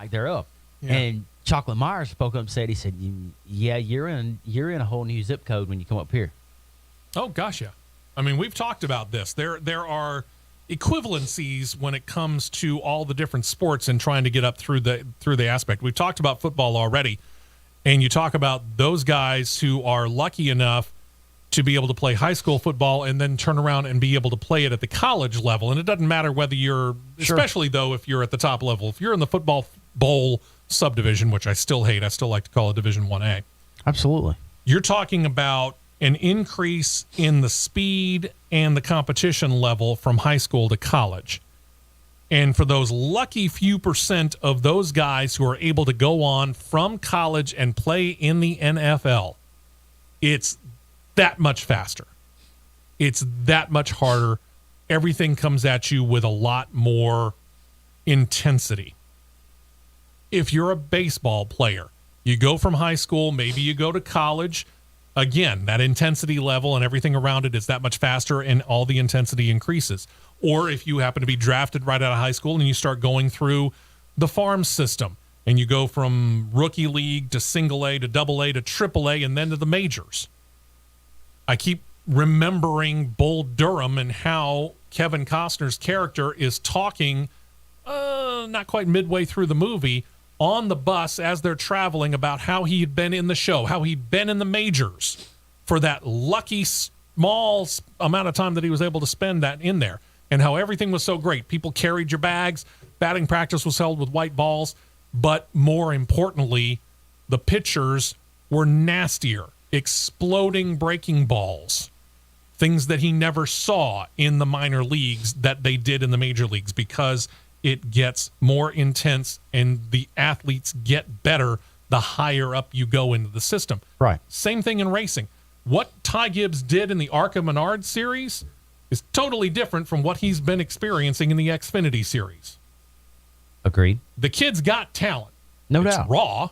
like they're up. Yeah. And Chocolate Myers spoke up and said, yeah, you're in a whole new zip code when you come up here. Oh, gosh, yeah. I mean, we've talked about this. There are equivalencies when it comes to all the different sports and trying to get up through the aspect. We've talked about football already, and you talk about those guys who are lucky enough to be able to play high school football and then turn around and be able to play it at the college level. And it doesn't matter whether you're, especially though, if you're at the top level, if you're in the football bowl subdivision, which I still hate, I still like to call it Division 1A. Absolutely. You're talking about an increase in the speed and the competition level from high school to college. And for those lucky few percent of those guys who are able to go on from college and play in the NFL, it's that much faster. It's that much harder. Everything comes at you with a lot more intensity. If you're a baseball player, you go from high school, maybe you go to college. Again, that intensity level and everything around it is that much faster, and all the intensity increases. Or if you happen to be drafted right out of high school and you start going through the farm system and you go from rookie league to single A to double A to triple A and then to the majors. I keep remembering Bull Durham and how Kevin Costner's character is talking, not quite midway through the movie, on the bus as they're traveling about how he had been in the show, how he'd been in the majors for that lucky small amount of time that he was able to spend that in there, and how everything was so great. People carried your bags, batting practice was held with white balls, but more importantly, the pitchers were nastier, exploding breaking balls, things that he never saw in the minor leagues that they did in the major leagues, because it gets more intense and the athletes get better the higher up you go into the system. Right. Same thing in racing. What Ty Gibbs did in the ARCA Menard series is totally different from what he's been experiencing in the Xfinity series. Agreed. The kid's got talent. No It's doubt. raw,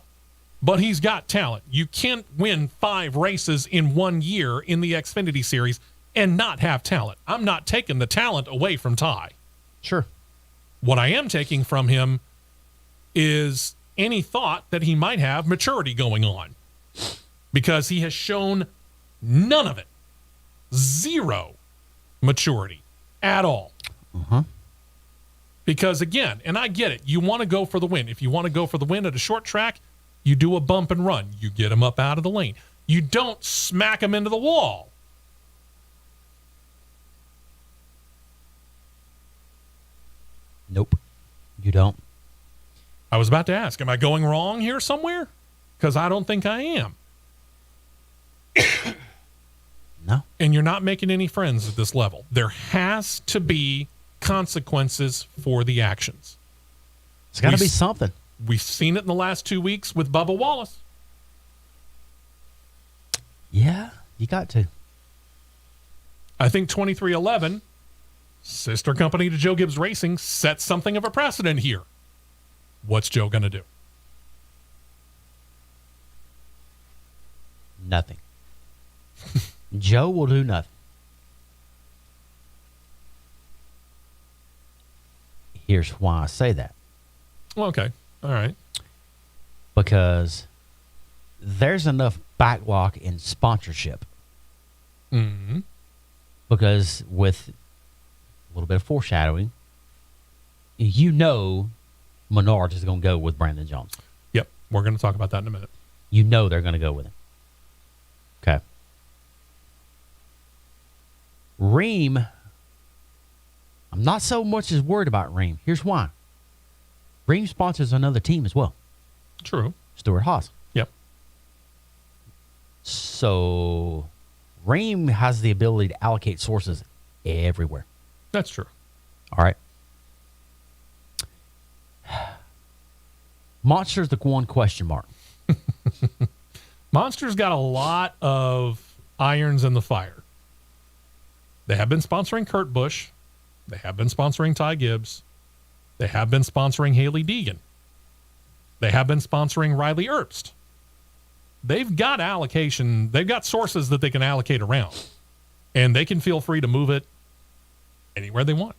but he's got talent. You can't win 5 races in 1 year in the Xfinity series and not have talent. I'm not taking the talent away from Ty. Sure. What I am taking from him is any thought that he might have maturity going on, because he has shown none of it. Zero maturity at all. Uh-huh. Because again, and I get it, you want to go for the win. If you want to go for the win at a short track, you do a bump and run. You get him up out of the lane. You don't smack him into the wall. Nope. You don't. I was about to ask, am I going wrong here somewhere? Because I don't think I am. No. And you're not making any friends at this level. There has to be consequences for the actions. It's got to be something. We've seen it in the last 2 weeks with Bubba Wallace. Yeah, you got to. I think 2311, sister company to Joe Gibbs Racing, set something of a precedent here. What's Joe going to do? Nothing. Joe will do nothing. Here's why I say that. Well, okay. All right. Because there's enough backlog in sponsorship. Mm-hmm. Because with a little bit of foreshadowing, you know Menard is going to go with Brandon Jones. Yep. We're going to talk about that in a minute. You know they're going to go with him. Okay. Ream, I'm not so much as worried about Ream. Here's why. Ream sponsors another team as well. True. Stuart Haas. Yep. So Ream has the ability to allocate sources everywhere. That's true. All right. Monster's the one question mark. Monster's got a lot of irons in the fire. They have been sponsoring Kurt Busch. They have been sponsoring Ty Gibbs. They have been sponsoring Haley Deegan. They have been sponsoring Riley Herbst. They've got allocation. They've got sources that they can allocate around. And they can feel free to move it anywhere they want.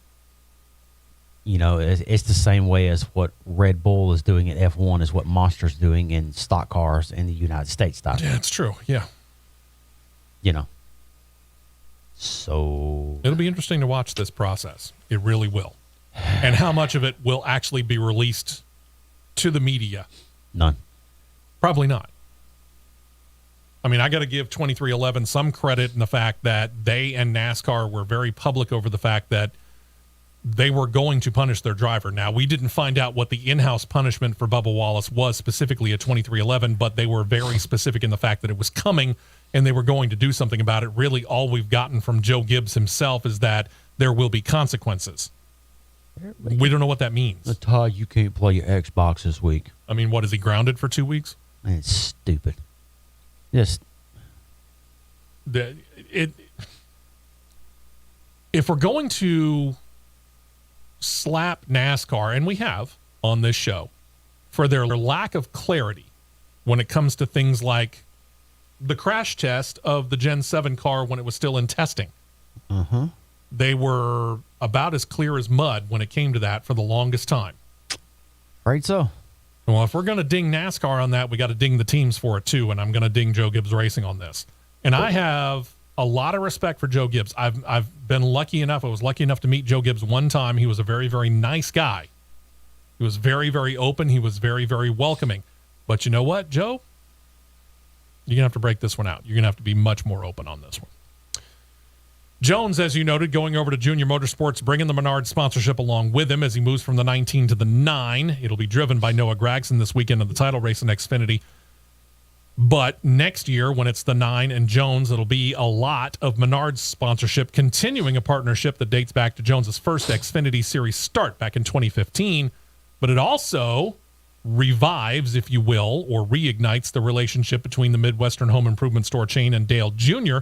It's the same way as what Red Bull is doing at F1 is what Monster's doing in stock cars in the United States stock. Yeah, it's true. Yeah. So it'll be interesting to watch this process. It really will. And how much of it will actually be released to the media? None. Probably not. I mean, I got to give 2311 some credit in the fact that they and NASCAR were very public over the fact that they were going to punish their driver. Now, we didn't find out what the in-house punishment for Bubba Wallace was specifically at 2311, but they were very specific in the fact that it was coming and they were going to do something about it. Really, all we've gotten from Joe Gibbs himself is that there will be consequences. We don't know what that means. Todd, you can't play your Xbox this week. I mean, what, is he grounded for 2 weeks? Man, it's stupid. Just if we're going to slap NASCAR, and we have on this show, for their lack of clarity when it comes to things like the crash test of the Gen 7 car when it was still in testing. Uh-huh. They were about as clear as mud when it came to that for the longest time. Right, so. Well, if we're going to ding NASCAR on that, we got to ding the teams for it too, and I'm going to ding Joe Gibbs Racing on this. And I have a lot of respect for Joe Gibbs. I've been lucky enough. I was lucky enough to meet Joe Gibbs one time. He was a very, very nice guy. He was very, very open. He was very, very welcoming. But you know what, Joe? You're going to have to break this one out. You're going to have to be much more open on this one. Jones, as you noted, going over to Junior Motorsports, bringing the Menard sponsorship along with him as he moves from the 19 to the 9. It'll be driven by Noah Gragson this weekend in the title race in Xfinity. But next year, when it's the 9 and Jones, it'll be a lot of Menard's sponsorship, continuing a partnership that dates back to Jones's first Xfinity Series start back in 2015. But it also revives, if you will, or reignites the relationship between the Midwestern Home Improvement Store chain and Dale Jr.,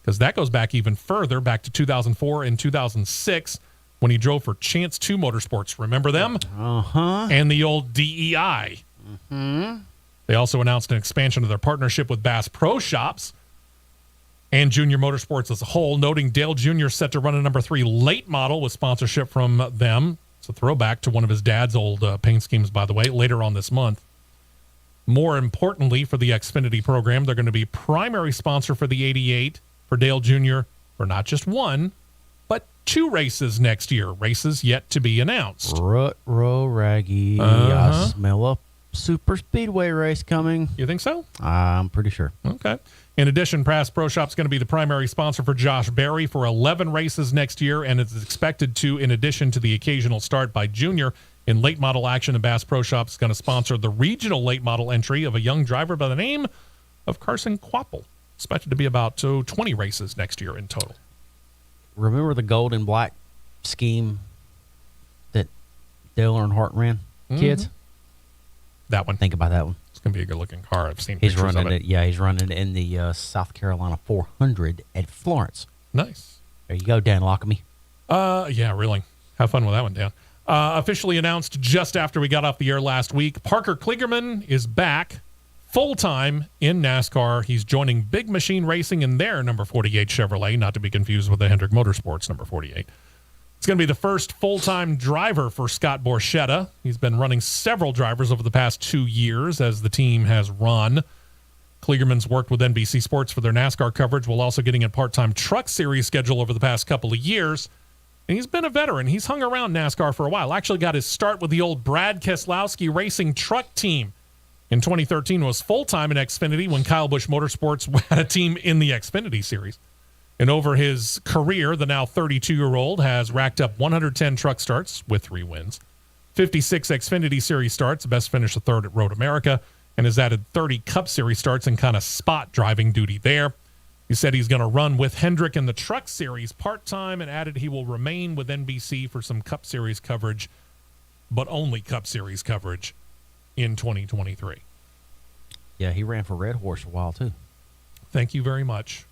because that goes back even further, back to 2004 and 2006 when he drove for Chance 2 Motorsports. Remember them? Uh-huh. And the old DEI. Mm-hmm. They also announced an expansion of their partnership with Bass Pro Shops and Junior Motorsports as a whole, noting Dale Jr. set to run a number 3 late model with sponsorship from them. It's a throwback to one of his dad's old paint schemes, by the way, later on this month. More importantly, for the Xfinity program, they're going to be primary sponsor for the 88 for Dale Jr. for not just 1, but 2 races next year. Races yet to be announced. Rut-row raggy. I smell a super speedway race coming. You think so? I'm pretty sure. Okay. In addition, Bass Pro Shop's going to be the primary sponsor for Josh Berry for 11 races next year, and it's expected to, in addition to the occasional start by Junior in late model action, the Bass Pro Shop's going to sponsor the regional late model entry of a young driver by the name of Carson Quapple. Expected to be about 20 races next year in total. Remember the gold and black scheme that Dale Earnhardt ran? Mm-hmm. Kids? That one. Think about that one. It's going to be a good-looking car. I've seen He's pictures running of it. Yeah, he's running it in the South Carolina 400 at Florence. Nice. There you go, Dan Lockamy. Yeah, really. Have fun with that one, Dan. Officially announced just after we got off the air last week, Parker Kligerman is back full-time in NASCAR. He's joining Big Machine Racing in their number 48 Chevrolet, not to be confused with the Hendrick Motorsports number 48. It's going to be the first full-time driver for Scott Borchetta. He's been running several drivers over the past 2 years as the team has run. Kligerman's worked with NBC Sports for their NASCAR coverage while also getting a part-time truck series schedule over the past couple of years. And he's been a veteran. He's hung around NASCAR for a while. Actually got his start with the old Brad Keselowski Racing truck team. In 2013, was full-time in Xfinity when Kyle Busch Motorsports had a team in the Xfinity Series. And over his career, the now 32-year-old has racked up 110 truck starts with 3 wins, 56 Xfinity Series starts, best finish a third at Road America, and has added 30 Cup Series starts and kind of spot driving duty there. He said he's going to run with Hendrick in the Truck Series part-time and added he will remain with NBC for some Cup Series coverage, but only Cup Series coverage in 2023. Yeah, he ran for Red Horse for a while, too. Thank you very much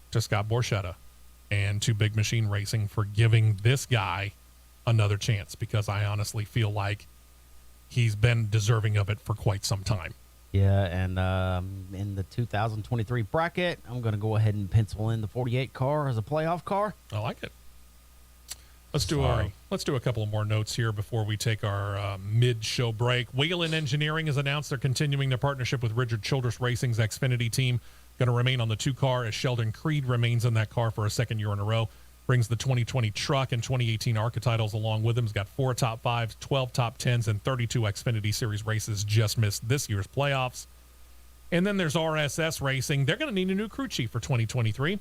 to Scott Borchetta and to Big Machine Racing for giving this guy another chance, because I honestly feel like he's been deserving of it for quite some time. Yeah, and in the 2023 bracket, I'm going to go ahead and pencil in the 48 car as a playoff car. I like it. Let's do a couple of more notes here before we take our mid-show break. Whelen Engineering has announced they're continuing their partnership with Richard Childress Racing's Xfinity team. Going to remain on the 2 car as Sheldon Creed remains in that car for a second year in a row. Brings the 2020 truck and 2018 ARCA titles along with him. He's got 4 top 5s, 12 top 10s, and 32 Xfinity Series races. Just missed this year's playoffs. And then there's RSS Racing. They're going to need a new crew chief for 2023.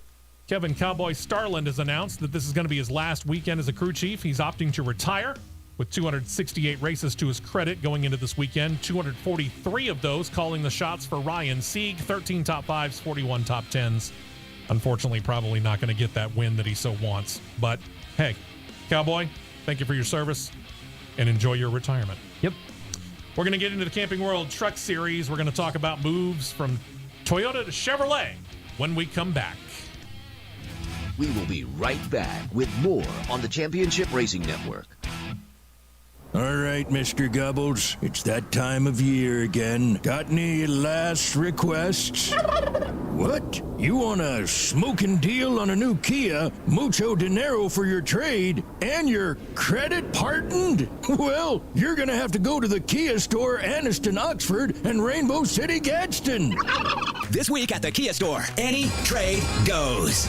Kevin Cowboy Starland has announced that this is going to be his last weekend as a crew chief. He's opting to retire with 268 races to his credit going into this weekend. 243 of those calling the shots for Ryan Sieg. 13 top 5s, 41 top 10s. Unfortunately, probably not going to get that win that he so wants. But, hey, Cowboy, thank you for your service and enjoy your retirement. Yep. We're going to get into the Camping World Truck Series. We're going to talk about moves from Toyota to Chevrolet when we come back. We will be right back with more on the Championship Racing Network. All right, Mr. Gubbles, it's that time of year again. Got any last requests? What? You want a smoking deal on a new Kia, mucho dinero for your trade, and your credit pardoned? Well, you're gonna have to go to the Kia store, Anniston, Oxford, and Rainbow City, Gadsden. This week at the Kia store, any trade goes.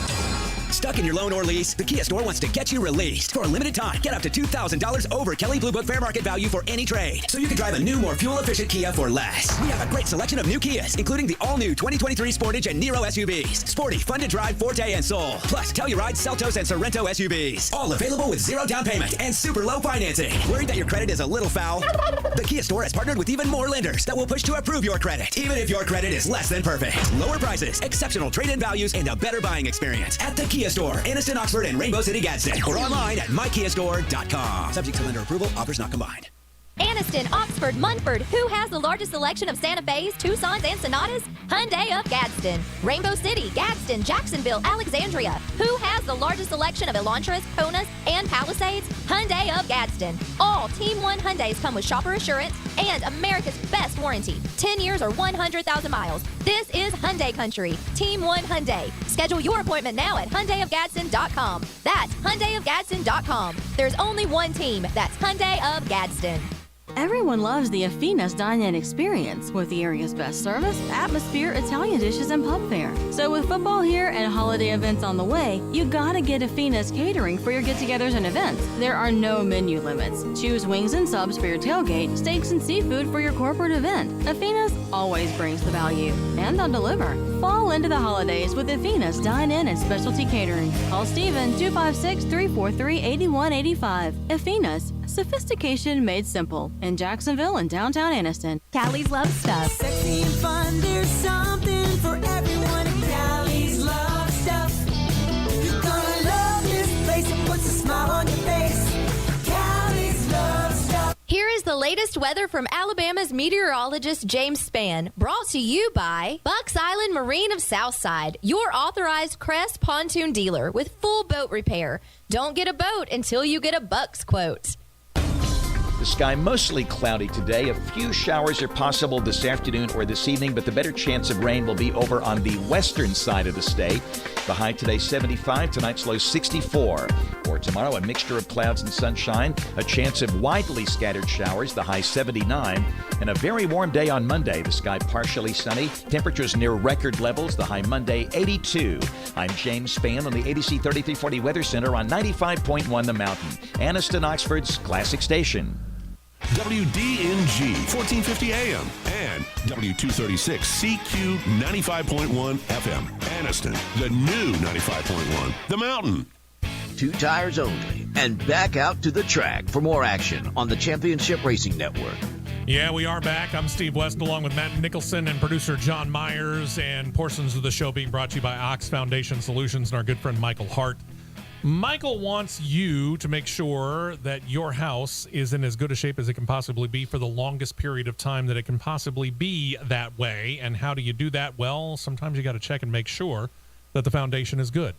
Stuck in your loan or lease? The Kia store wants to get you released. For a limited time, get up to $2,000 over Kelley Blue Book fair market value for any trade. So you can drive a new, more fuel-efficient Kia for less. We have a great selection of new Kias, including the all-new 2023 Sportage and Nero SUVs. Sporty, fun-to-drive Forte and Soul. Plus, Telluride, Seltos, and Sorrento SUVs. All available with 0 down payment and super low financing. Worried that your credit is a little foul? The Kia store has partnered with even more lenders that will push to approve your credit, even if your credit is less than perfect. Lower prices, exceptional trade-in values, and a better buying experience at the Kia store, Anniston, Oxford, and Rainbow City, Gadsden, or online at mykiastore.com. Subject to lender approval, offers not combined. Anniston, Oxford, Munford. Who has the largest selection of Santa Fe's, Tucsons, and Sonatas? Hyundai of Gadsden. Rainbow City, Gadsden, Jacksonville, Alexandria. Who has the largest selection of Elantras, Konas, and Palisades? Hyundai of Gadsden. All Team 1 Hyundais come with shopper assurance and America's best warranty. 10 years or 100,000 miles. This is Hyundai Country. Team 1 Hyundai. Schedule your appointment now at HyundaiofGadsden.com. That's HyundaiofGadsden.com. There's only one team. That's Hyundai of Gadsden. Everyone loves the Afina's dine-in experience with the area's best service, atmosphere, Italian dishes, and pub fare. So with football here and holiday events on the way, you gotta get Afina's catering for your get-togethers and events. There are no menu limits. Choose wings and subs for your tailgate, steaks and seafood for your corporate event. Afina's always brings the value, and they'll deliver. Fall into the holidays with Afina's dine-in and specialty catering. Call Steven 256-343-8185. Afina's, sophistication made simple. In Jacksonville and downtown Anniston. Callie's Love Stuff. Sexy and fun, there's something for everyone at Callie's Love Stuff. You're gonna love this place, it puts a smile on your face. Callie's Love Stuff. Here is the latest weather from Alabama's meteorologist James Spann, brought to you by Bucks Island Marine of Southside, your authorized Crest pontoon dealer with full boat repair. Don't get a boat until you get a Bucks quote. The sky mostly cloudy today. A few showers are possible this afternoon or this evening, but the better chance of rain will be over on the western side of the state. The high today 75, tonight's low 64. For tomorrow, a mixture of clouds and sunshine, a chance of widely scattered showers, the high 79, and a very warm day on Monday. The sky partially sunny, temperatures near record levels, the high Monday 82. I'm James Spann on the ABC 3340 Weather Center on 95.1 The Mountain, Anniston, Oxford's classic station. WDNG 1450 AM and W236 CQ 95.1 FM. Anniston, the new 95.1 The Mountain. 2 tires only, and back out to the track for more action on the Championship Racing Network. Yeah, we are back. I'm Steve West, along with Matt Nicholson and producer John Myers, and portions of the show being brought to you by Ox Foundation Solutions and our good friend Michael Hart. Michael wants you to make sure that your house is in as good a shape as it can possibly be for the longest period of time that it can possibly be that way. And how do you do that? Well, sometimes you got to check and make sure that the foundation is good.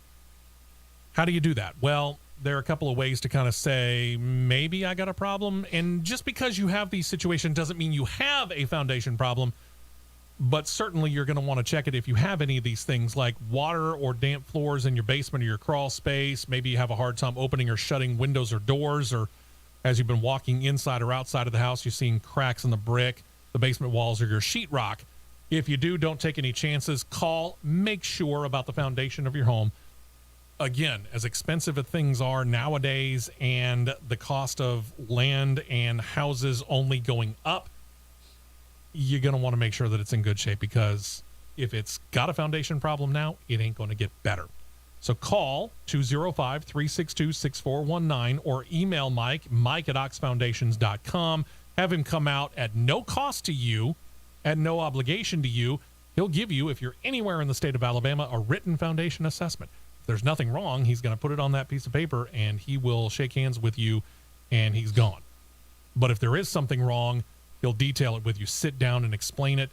How do you do that? Well, there are a couple of ways to kind of say, maybe I got a problem. And just because you have these situations doesn't mean you have a foundation problem. but certainly you're going to want to check it if you have any of these things like water or damp floors in your basement or your crawl space. Maybe you have a hard time opening or shutting windows or doors, or as you've been walking inside or outside of the house, you're seeing cracks in the brick, the basement walls, or your sheetrock. If you do, don't take any chances. Call, make sure about the foundation of your home. Again, as expensive as things are nowadays and the cost of land and houses only going up, you're going to want to make sure that it's in good shape, because if it's got a foundation problem now, it ain't going to get better. So call 205-362-6419 or email Mike at oxfoundations.com. Have him come out at no cost to you, at no obligation to you. He'll give you, if you're anywhere in the state of Alabama, a written foundation assessment. If there's nothing wrong, he's going to put it on that piece of paper and he will shake hands with you and he's gone. But if there is something wrong, he'll detail it with you, sit down and explain it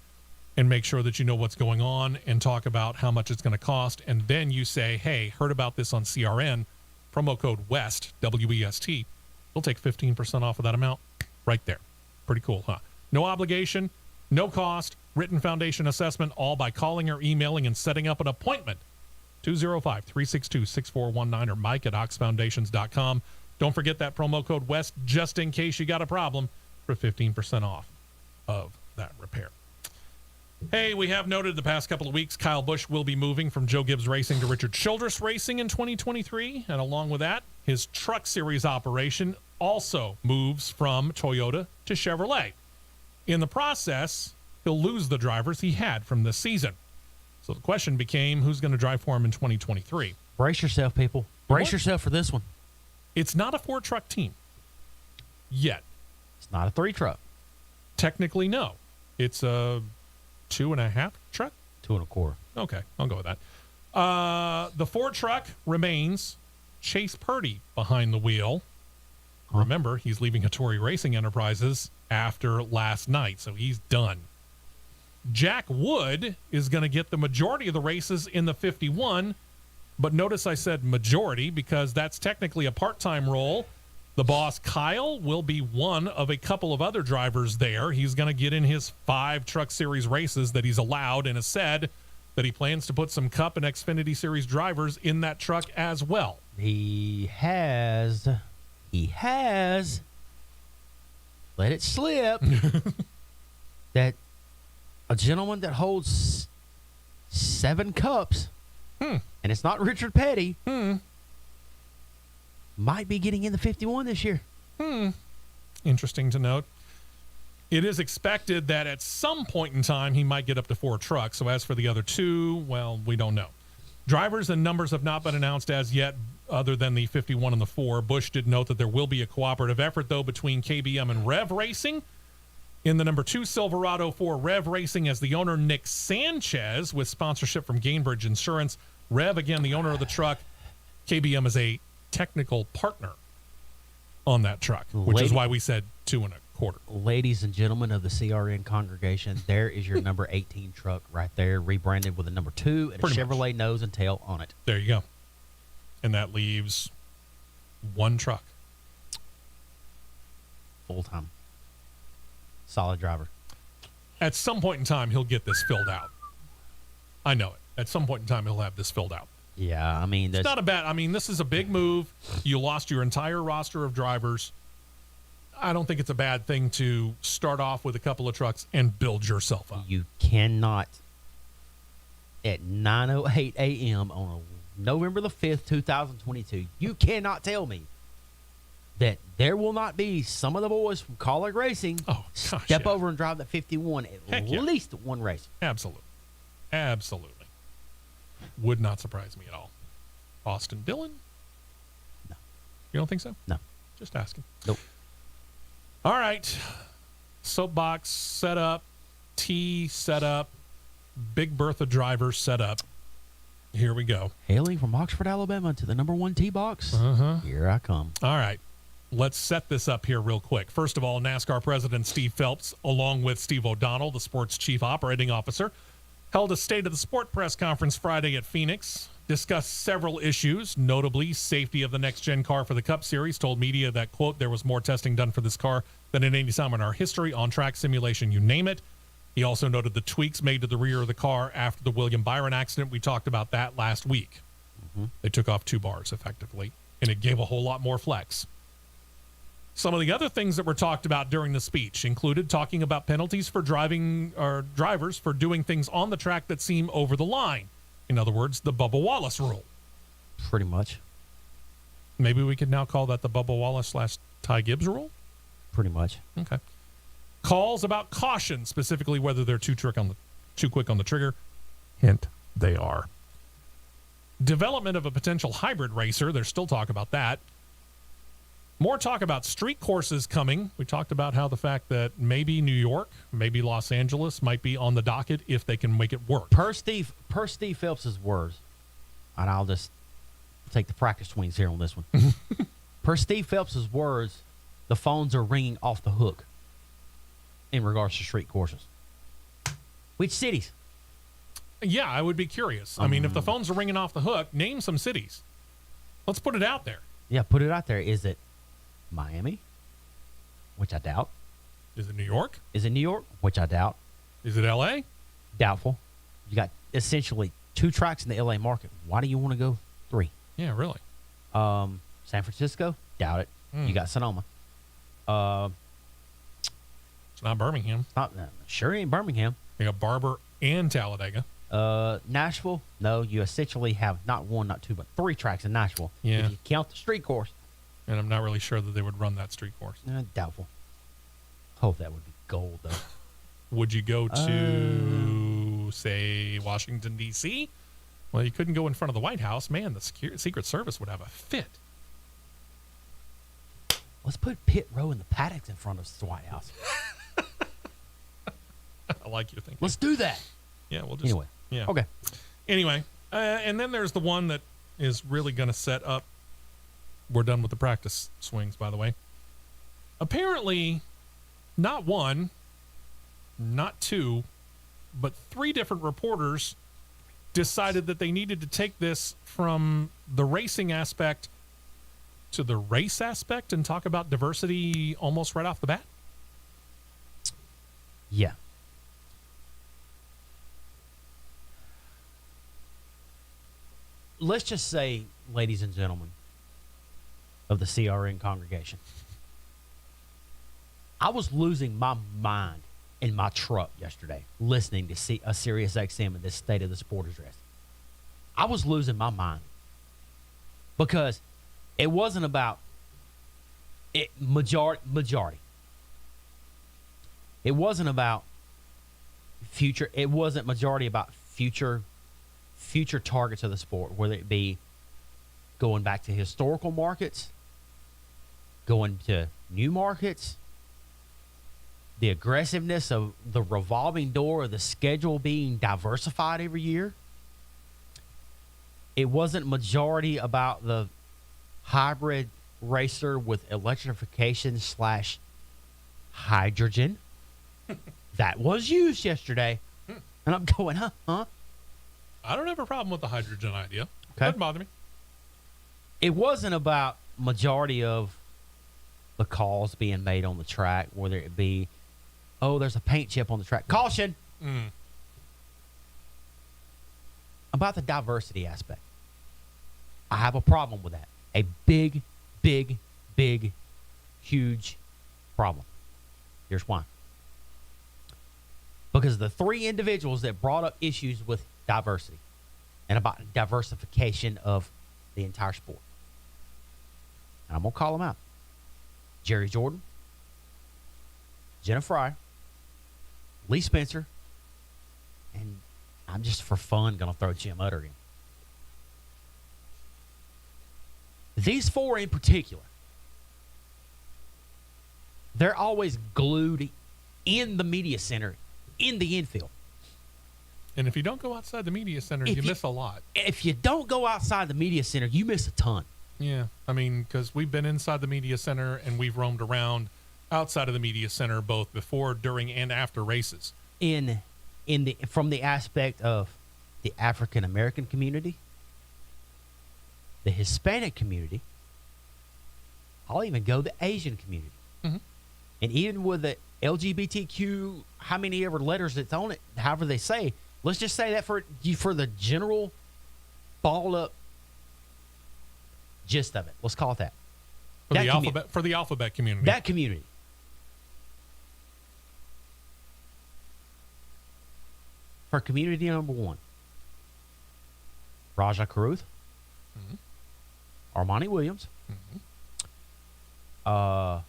and make sure that you know what's going on and talk about how much it's going to cost. And then you say, hey, heard about this on CRN, promo code WEST, W-E-S-T. He'll take 15% off of that amount right there. Pretty cool, huh? No obligation, no cost, written foundation assessment, all by calling or emailing and setting up an appointment. 205-362-6419 or Mike at oxfoundations.com. Don't forget that promo code WEST just in case you got a problem for 15% off of that repair. Hey, we have noted the past couple of weeks Kyle Busch will be moving from Joe Gibbs Racing to Richard Childress Racing in 2023. And along with that, his Truck Series operation also moves from Toyota to Chevrolet. In the process, he'll lose the drivers he had from this season. So the question became, who's going to drive for him in 2023? Brace yourself, people. Brace yourself for this one. It's not a 4-truck team yet. It's not a 3-truck. Technically, no. It's a 2.5 truck? 2.25. Okay, I'll go with that. The 4-truck remains Chase Purdy behind the wheel. Remember, he's leaving Hattori Racing Enterprises after last night, so he's done. Jack Wood is going to get the majority of the races in the 51, but notice I said majority because that's technically a part-time role. The boss, Kyle, will be one of a couple of other drivers there. He's going to get in his 5 Truck Series races that he's allowed and has said that he plans to put some Cup and Xfinity Series drivers in that truck as well. He has let it slip that a gentleman that holds 7 cups, and it's not Richard Petty, might be getting in the 51 this year. Interesting to note. It is expected that at some point in time he might get up to 4 trucks. So as for the other 2, well, we don't know. Drivers and numbers have not been announced as yet, other than the 51 and the 4. Busch did note that there will be a cooperative effort, though, between KBM and Rev Racing. In the number 2 Silverado for Rev Racing as the owner, Nick Sanchez, with sponsorship from Gainbridge Insurance. Rev, again, the owner of the truck. KBM is a technical partner on that truck, which is why we said 2.25. Ladies and gentlemen of the CRN congregation, there is your number 18 truck right there, rebranded with a number 2 and Pretty a Chevrolet nose and tail on it. There you go. And that leaves 1 truck. Full-time. Solid driver. At some point in time, he'll get this filled out. I know it. At some point in time, he'll have this filled out. Yeah, I mean, it's not a bad. I mean, this is a big move. You lost your entire roster of drivers. I don't think it's a bad thing to start off with a couple of trucks and build yourself up. You cannot, at 9:08 a.m. on November the 5th, 2022, you cannot tell me that there will not be some of the boys from College Racing step over and drive the 51 at least one race. Absolutely. Absolutely. Would not surprise me at all. Austin Dillon? No. You don't think so? No. Just asking. Nope. All right. Soapbox set up. T set up. Big Bertha driver set up. Here we go. Hailing from Oxford, Alabama to the number 1 tee box. Here I come. All right. Let's set this up here real quick. First of all, NASCAR President Steve Phelps, along with Steve O'Donnell, the sport's chief operating officer, held a State of the Sport press conference Friday at Phoenix, discussed several issues, notably safety of the next-gen car for the Cup Series, told media that, quote, there was more testing done for this car than at any time in our history, on-track simulation, you name it. He also noted the tweaks made to the rear of the car after the William Byron accident. We talked about that last week. They took off 2 bars effectively, and it gave a whole lot more flex. Some of the other things that were talked about during the speech included talking about penalties for drivers for doing things on the track that seem over the line. In other words, the Bubba Wallace rule. Pretty much. Maybe we could now call that the Bubba Wallace / Ty Gibbs rule? Pretty much. Okay. Calls about caution, specifically whether they're too quick on the trigger. Hint, they are. Development of a potential hybrid racer. There's still talk about that. More talk about street courses coming. We talked about how the fact that maybe New York, maybe Los Angeles might be on the docket if they can make it work. Per Steve Phelps' words, and I'll just take the practice swings here on this one. Per Steve Phelps' words, the phones are ringing off the hook in regards to street courses. Which cities? Yeah, I would be curious. I mean, if the phones are ringing off the hook, name some cities. Let's put it out there. Yeah, put it out there. Is it Miami? Which I doubt. Is it New York? Is it New York? Which I doubt. Is it L.A.? Doubtful. You got essentially 2 tracks in the L.A. market. Why do you want to go 3? Yeah, really. San Francisco? Doubt it. You got Sonoma. It's not Birmingham. Sure ain't Birmingham. You got Barber and Talladega. Nashville? No, you essentially have not 1, not 2, but 3 tracks in Nashville. Yeah. If you count the street course. And I'm not really sure that they would run that street course. Doubtful. Hope that would be gold, though. Would you go to, say, Washington, D.C.? Well, you couldn't go in front of the White House. Man, the Secret Service would have a fit. Let's put Pit Row and the paddocks in front of the White House. I like your thinking. Let's do that. Yeah, we'll just... Anyway. Yeah. Okay. Anyway, and then there's the one that is really going to set up... We're done with the practice swings, by the way. Apparently, not 1, not 2, but 3 different reporters decided that they needed to take this from the racing aspect to the race aspect and talk about diversity almost right off the bat. Yeah. Let's just say, ladies and gentlemen of the CRN congregation, I was losing my mind in my truck yesterday listening to see a Sirius XM in this State of the Sport address. I was losing my mind because it wasn't about it majority. It wasn't about future. It wasn't majority about future targets of the sport, whether it be going back to historical markets, going to new markets, the aggressiveness of the revolving door of the schedule being diversified every year. It wasn't majority about the hybrid racer with electrification / hydrogen that was used yesterday. And I'm going, huh? I don't have a problem with the hydrogen idea. Okay. Doesn't bother me. It wasn't about majority of the calls being made on the track, whether it be, oh, there's a paint chip on the track. Caution! About the diversity aspect. I have a problem with that. A big, huge problem. Here's why. Because the 3 individuals that brought up issues with diversity and about diversification of the entire sport. And I'm going to call them out. Jerry Jordan, Jenna Fry, Lee Spencer, and I'm just for fun going to throw Jim Utter in. These 4 in particular, they're always glued in the media center, in the infield. And if you don't go outside the media center, you miss a lot. If you don't go outside the media center, you miss a ton. Yeah, I mean, because we've been inside the media center and we've roamed around outside of the media center both before, during, and after races. From the aspect of the African American community, the Hispanic community, I'll even go the Asian community. And even with the LGBTQ, how many ever letters it's on it, however they say, let's just say that for the general balled up gist of it. Let's call it that. For the alphabet community. That community. For community number one, Raja Caruth, Armani Williams, I'll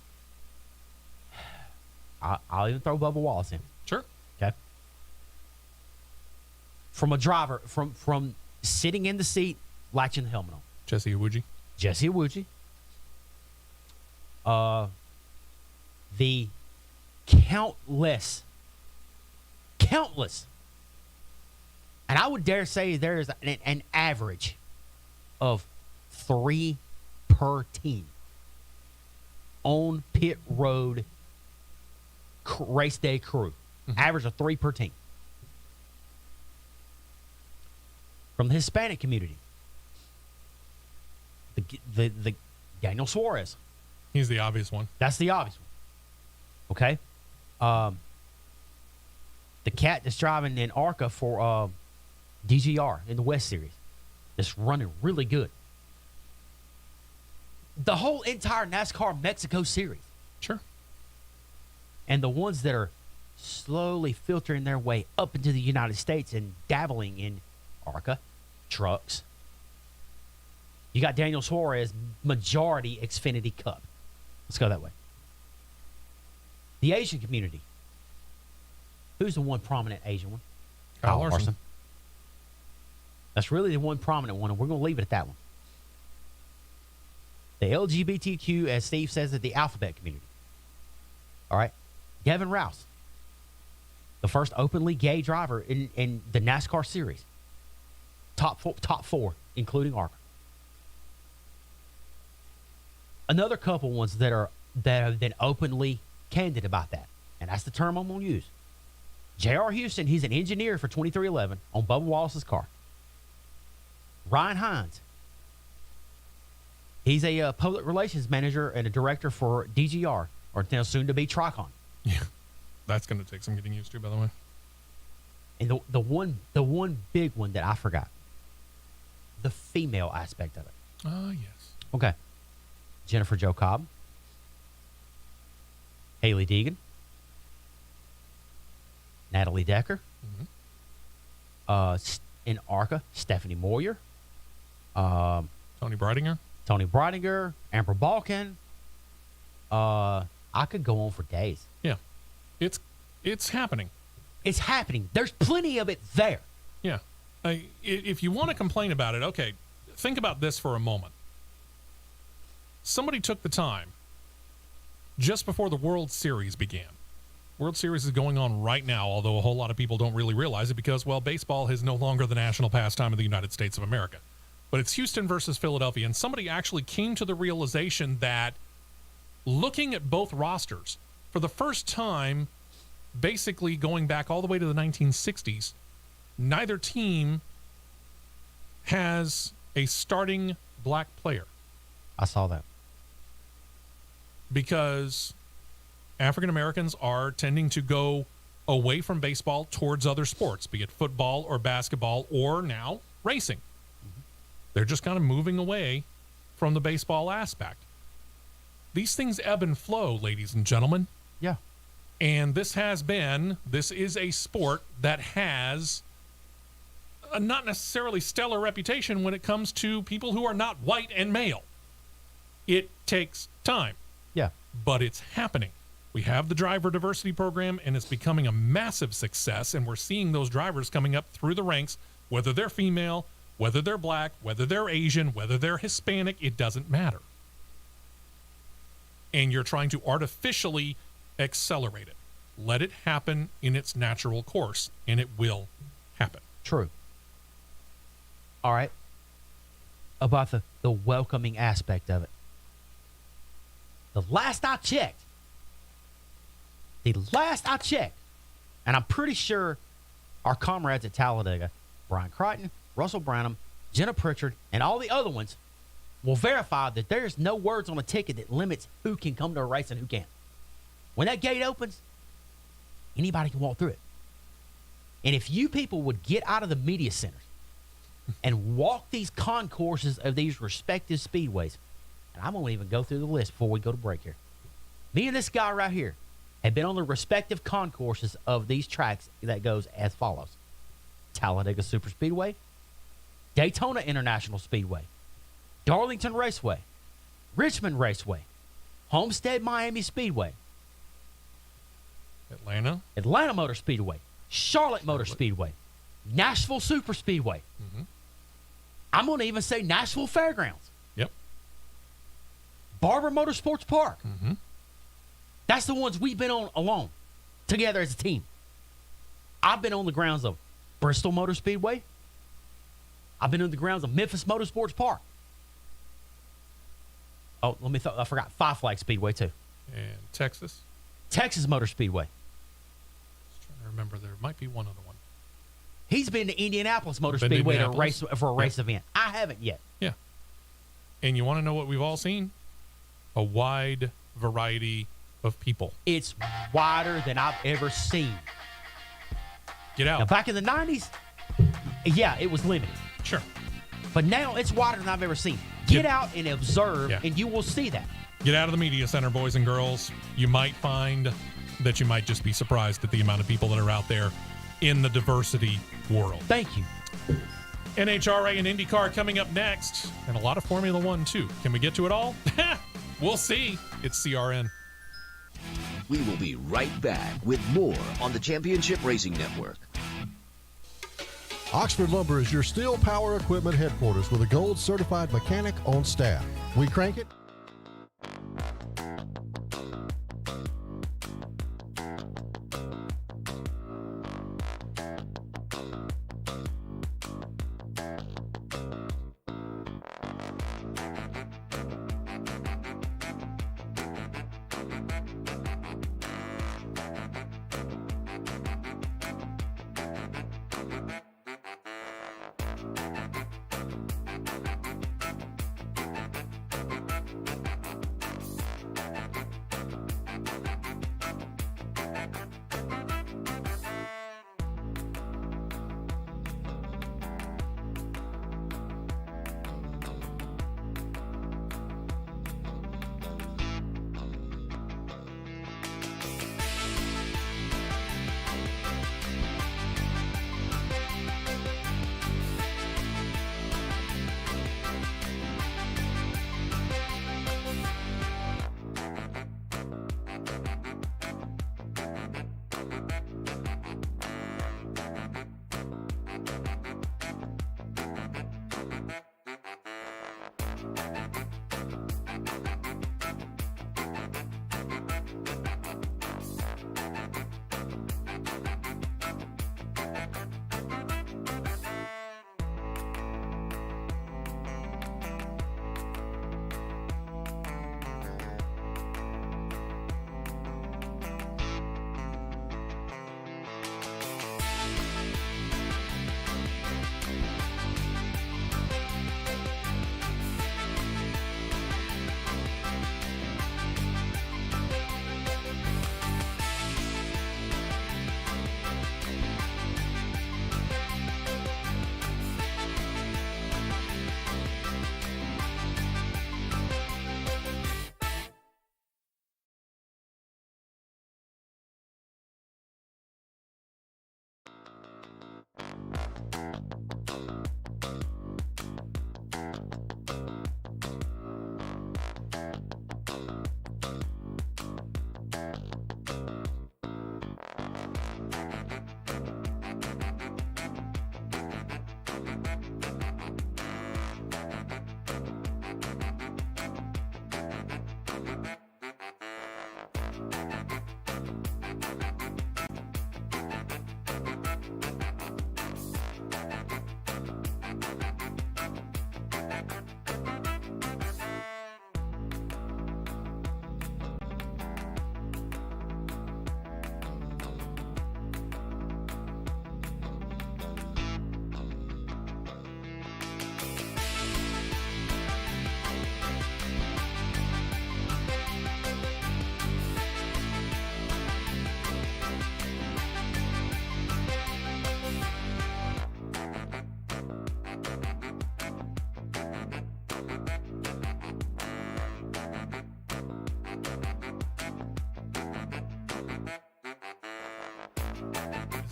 even throw Bubba Wallace in. Sure. Okay. From a driver, from sitting in the seat, latching the helmet on. Jesse Iwuji. The countless, and I would dare say there is an average of 3 per team on pit road race day crew. Average of 3 per team. From the Hispanic community, the Daniel Suarez. He's the obvious one. That's the obvious one. Okay. The cat that's driving in ARCA for DGR in the West Series, that's running really good. The whole entire NASCAR Mexico Series. Sure. And the ones that are slowly filtering their way up into the United States and dabbling in ARCA, trucks. You got Daniel Suarez, majority Xfinity Cup. Let's go that way. The Asian community. Who's the one prominent Asian one? Kyle Larson. That's really the one prominent one, and we're going to leave it at that one. The LGBTQ, as Steve says, is the alphabet community. All right. Devin Rouse, the first openly gay driver in the NASCAR series. Top four, including ARCA. Another couple ones that have been openly candid about that, and that's the term I'm going to use. J.R. Houston, he's an engineer for 2311 on Bubba Wallace's car. Ryan Hines, he's a public relations manager and a director for DGR, or now soon to be Tricon. Yeah, that's going to take some getting used to, by the way. And the one big one that I forgot, the female aspect of it. Yes. Okay. Jennifer Jo Cobb, Haley Deegan, Natalie Decker, in ARCA, Stephanie Moyer, Tony Breidinger, Amber Balkan. I could go on for days. Yeah, it's happening. It's happening. There's plenty of it there. Yeah. If you want to complain about it, okay, think about this for a moment. Somebody took the time just before the World Series began. World Series is going on right now, although a whole lot of people don't really realize it because, well, baseball is no longer the national pastime of the United States of America. But it's Houston versus Philadelphia, and somebody actually came to the realization that looking at both rosters, for the first time, basically going back all the way to the 1960s, neither team has a starting black player. I saw that. Because African Americans are tending to go away from baseball towards other sports, be it football or basketball or now racing. They're just kind of moving away from the baseball aspect. These things ebb and flow, ladies and gentlemen. Yeah. And this is a sport that has a not necessarily stellar reputation when it comes to people who are not white and male. It takes time. Yeah. But it's happening. We have the driver diversity program, and it's becoming a massive success, and we're seeing those drivers coming up through the ranks, whether they're female, whether they're black, whether they're Asian, whether they're Hispanic, it doesn't matter. And you're trying to artificially accelerate it. Let it happen in its natural course, and it will happen. True. All right. About the welcoming aspect of it. The last I checked, and I'm pretty sure our comrades at Talladega, Brian Crichton, Russell Branham, Jenna Pritchard, and all the other ones will verify that there's no words on a ticket that limits who can come to a race and who can't. When that gate opens, anybody can walk through it. And if you people would get out of the media centers and walk these concourses of these respective speedways, and I'm going to even go through the list before we go to break here. Me and this guy right here have been on the respective concourses of these tracks that goes as follows. Talladega Superspeedway, Daytona International Speedway, Darlington Raceway, Richmond Raceway, Homestead Miami Speedway, Atlanta Motor Speedway, Charlotte Motor Speedway, Nashville Superspeedway. Mm-hmm. I'm going to even say Nashville Fairgrounds. Yep. Barber Motorsports Park. Mm-hmm. That's the ones we've been on alone, together as a team. I've been on the grounds of Bristol Motor Speedway. I've been on the grounds of Memphis Motorsports Park. Oh, I forgot Five Flag Speedway too. And Texas Motor Speedway. Just trying to remember, there might be one other one. He's been to Indianapolis Motor Been to Speedway Indianapolis? for a race event. I haven't yet. Yeah. And you want to know what we've all seen? A wide variety of people. It's wider than I've ever seen. Get out. Now, back in the 90s, yeah, it was limited. Sure. But now it's wider than I've ever seen. Get out and observe, Yeah. and you will see that. Get out of the media center, boys and girls. You might find that you might just be surprised at the amount of people that are out there in the diversity world. Thank you. NHRA and Indycar coming up next, and a lot of Formula One, too. Can we get to it all? We'll see. It's CRN. We will be right back with more on the Championship Racing Network. Oxford Lumber is your steel power equipment headquarters with a gold certified mechanic on staff. We crank it.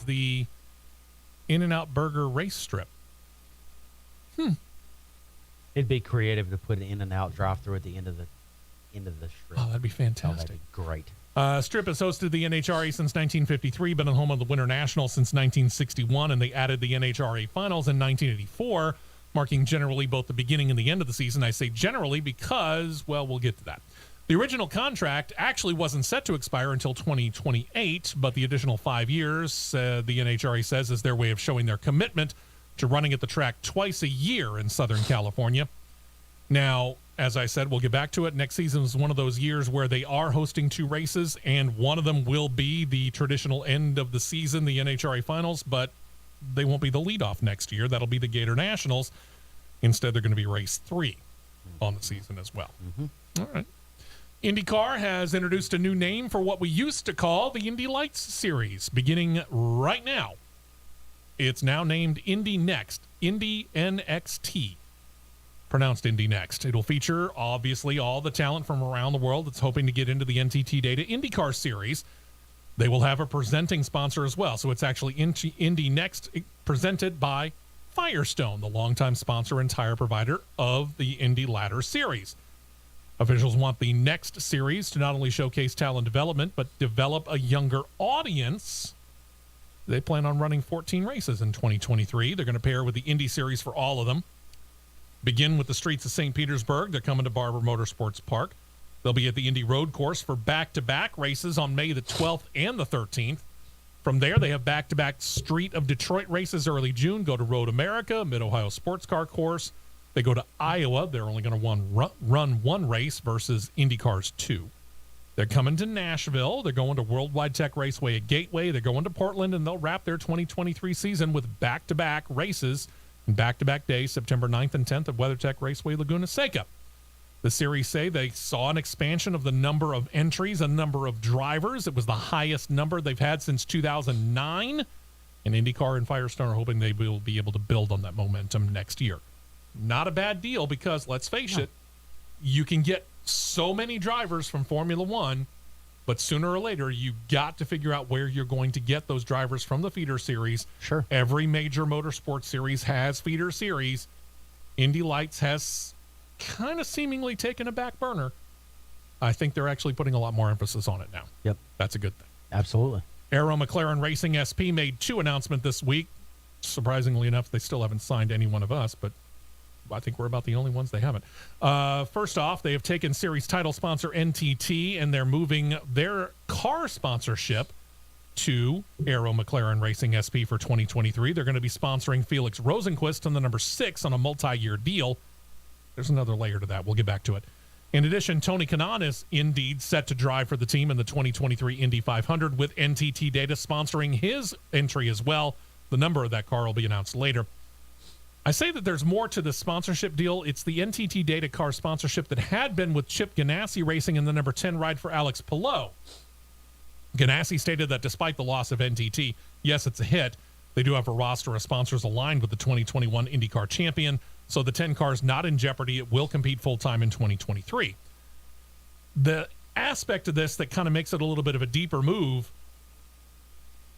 the In-N-Out Burger race strip. It'd be creative to put an In-N-Out drive-through at the end of the strip. Oh, that'd be fantastic. that'd be great. Strip has hosted the NHRA since 1953, been the home of the Winter National since 1961, and they added the NHRA Finals in 1984, marking generally both the beginning and the end of the season. I say generally because, well, we'll get to that. The original contract actually wasn't set to expire until 2028, but the additional 5 years, the NHRA says, is their way of showing their commitment to running at the track twice a year in Southern California. Now, as I said, we'll get back to it. Next season is one of those years where they are hosting 2 races, and one of them will be the traditional end of the season, the NHRA Finals, but they won't be the leadoff next year. That'll be the Gator Nationals. Instead, they're going to be race 3 on the season as well. All right. Indycar has introduced a new name for what we used to call the Indy Lights series, beginning right now. It's now named Indy Next, Indy NXT. Pronounced Indy Next. It'll feature, obviously, all the talent from around the world that's hoping to get into the NTT Data IndyCar series. They will have a presenting sponsor as well. So it's actually Indy Next, presented by Firestone, the longtime sponsor and tire provider of the Indy Ladder series. Officials want the Next series to not only showcase talent development, but develop a younger audience. They plan on running 14 races in 2023. They're going to pair with the Indy series for all of them. Begin with the streets of St. Petersburg. They're coming to Barber Motorsports Park. They'll be at the Indy Road Course for back-to-back races on May the 12th and the 13th. From there, they have back-to-back Street of Detroit races early June. Go to Road America, Mid-Ohio Sports Car Course. They go to Iowa. They're only going to run 1 race versus IndyCar's 2. They're coming to Nashville. They're going to Worldwide Tech Raceway at Gateway. They're going to Portland, and they'll wrap their 2023 season with back-to-back races. Back-to-back days, September 9th and 10th at WeatherTech Raceway, Laguna Seca. The series say they saw an expansion of the number of entries, a number of drivers. It was the highest number they've had since 2009. And IndyCar and Firestone are hoping they will be able to build on that momentum next year. Not a bad deal because, let's face it, you can get so many drivers from Formula One, but sooner or later, you got to figure out where you're going to get those drivers from the feeder series. Sure. Every major motorsports series has feeder series. Indy Lights has kind of seemingly taken a back burner. I think they're actually putting a lot more emphasis on it now. Yep. That's a good thing. Absolutely. Aero McLaren Racing SP made 2 announcements this week. Surprisingly enough, they still haven't signed any one of us, but I think we're about the only ones they haven't. First off, they have taken series title sponsor NTT, and they're moving their car sponsorship to Aero McLaren Racing SP for 2023. They're going to be sponsoring Felix Rosenquist on the number 6 on a multi-year deal. There's another layer to that. We'll get back to it. In addition, Tony Kanaan is indeed set to drive for the team in the 2023 Indy 500 with NTT Data sponsoring his entry as well. The number of that car will be announced later. I say that there's more to the sponsorship deal. It's the NTT Data car sponsorship that had been with Chip Ganassi Racing in the number 10 ride for Alex Palou. Ganassi stated that despite the loss of NTT, yes, it's a hit. They do have a roster of sponsors aligned with the 2021 IndyCar champion, so the 10 cars not in jeopardy. It will compete full-time in 2023. The aspect of this that kind of makes it a little bit of a deeper move,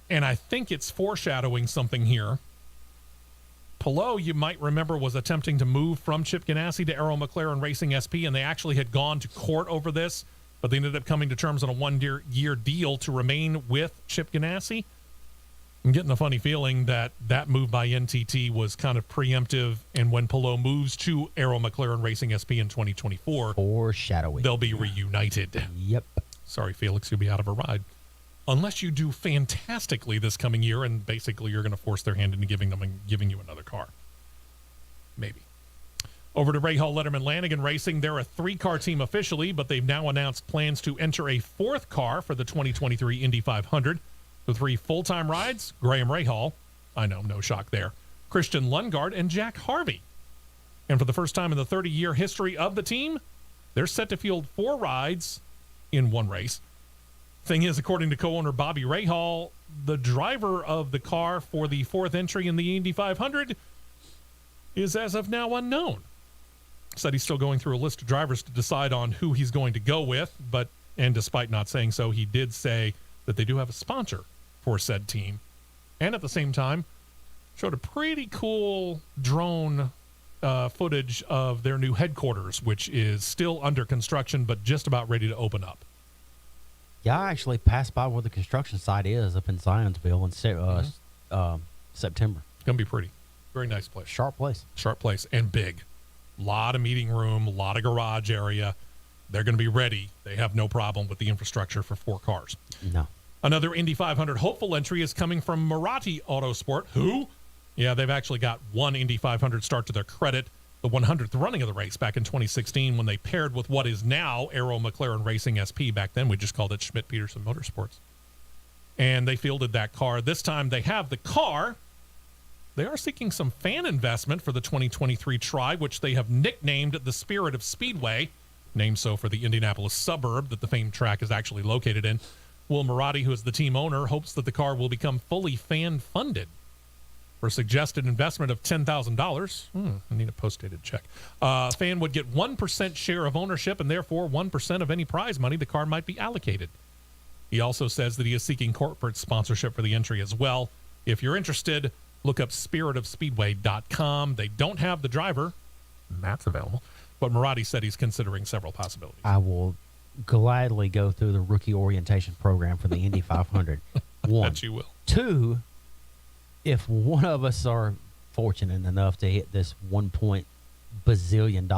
and I think it's foreshadowing something here. Palou, you might remember, was attempting to move from Chip Ganassi to Aero McLaren Racing SP, and they actually had gone to court over this, but they ended up coming to terms on a 1-year deal to remain with Chip Ganassi. I'm getting a funny feeling that that move by NTT was kind of preemptive, and when Palou moves to Aero McLaren Racing SP in 2024, foreshadowing, they'll be reunited. Yep. Sorry, Felix, you'll be out of a ride. Unless you do fantastically this coming year, and basically you're going to force their hand into giving you another car. Maybe. Over to Rahal Letterman Lanigan Racing. They're a 3-car team officially, but they've now announced plans to enter a 4th car for the 2023 Indy 500. The 3 full-time rides, Graham Rahal, I know, no shock there, Christian Lundgaard, and Jack Harvey. And for the first time in the 30-year history of the team, they're set to field 4 rides in 1 race. Thing is, according to co-owner Bobby Rahal, the driver of the car for the 4th entry in the Indy 500 is as of now unknown. Said he's still going through a list of drivers to decide on who he's going to go with, and despite not saying so, he did say that they do have a sponsor for said team, And at the same time, showed a pretty cool drone footage of their new headquarters, which is still under construction, but just about ready to open up. Yeah, I actually passed by where the construction site is up in Zionsville in September. It's going to be pretty. Very nice place. Sharp place. Sharp place and big. A lot of meeting room, a lot of garage area. They're going to be ready. They have no problem with the infrastructure for 4 cars. No. Another Indy 500 hopeful entry is coming from Maserati Autosport. Who? Yeah, they've actually got one Indy 500 start to their credit, the 100th running of the race back in 2016 when they paired with what is now Aero McLaren Racing SP. Back then, we just called it Schmidt-Peterson Motorsports. And they fielded that car. This time they have the car. They are seeking some fan investment for the 2023 Tri, which they have nicknamed the Spirit of Speedway, named so for the Indianapolis suburb that the famed track is actually located in. Will Maserati, who is the team owner, hopes that the car will become fully fan-funded. For a suggested investment of $10,000, I need a post-dated check. Fan would get 1% share of ownership, and therefore 1% of any prize money the car might be allocated. He also says that he is seeking corporate sponsorship for the entry as well. If you're interested, look up spiritofspeedway.com. They don't have the driver. That's available. But Maserati said he's considering several possibilities. I will gladly go through the rookie orientation program for the Indy 500. One. Bet you will. 2, if one of us are fortunate enough to hit this $1 bazillion